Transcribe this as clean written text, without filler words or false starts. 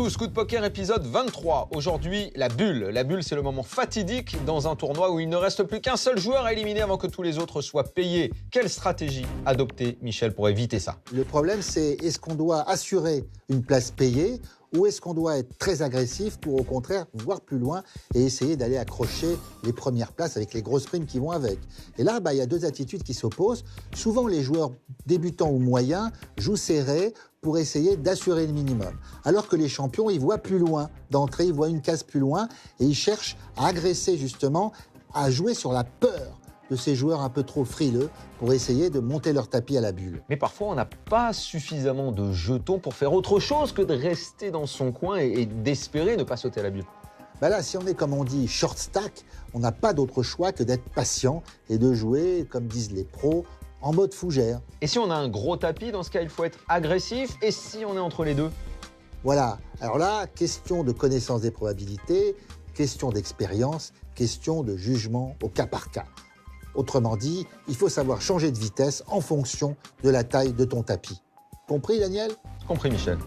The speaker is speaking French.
tous, Coup de Poker épisode 23. Aujourd'hui, la bulle. La bulle, c'est le moment fatidique dans un tournoi où il ne reste plus qu'un seul joueur à éliminer avant que tous les autres soient payés. Quelle stratégie adopter, Michel, pour éviter ça? Le problème, c'est est-ce qu'on doit assurer une place payée ou est-ce qu'on doit être très agressif pour, au contraire, voir plus loin et essayer d'aller accrocher les premières places avec les grosses primes qui vont avec. Et là, il y a deux attitudes qui s'opposent. Souvent, les joueurs débutants ou moyens jouent serré pour essayer d'assurer le minimum. Alors que les champions, ils voient plus loin. D'entrée, ils voient une case plus loin et ils cherchent à agresser justement, à jouer sur la peur de ces joueurs un peu trop frileux pour essayer de monter leur tapis à la bulle. Mais parfois, on n'a pas suffisamment de jetons pour faire autre chose que de rester dans son coin et d'espérer ne pas sauter à la bulle. Là, si on est, comme on dit, short stack, on n'a pas d'autre choix que d'être patient et de jouer, comme disent les pros, en mode fougère. Et si on a un gros tapis, dans ce cas, il faut être agressif. Et si on est entre les deux? Voilà. Alors là, question de connaissance des probabilités, question d'expérience, question de jugement au cas par cas. Autrement dit, il faut savoir changer de vitesse en fonction de la taille de ton tapis. Compris, Daniel? Compris, Michel.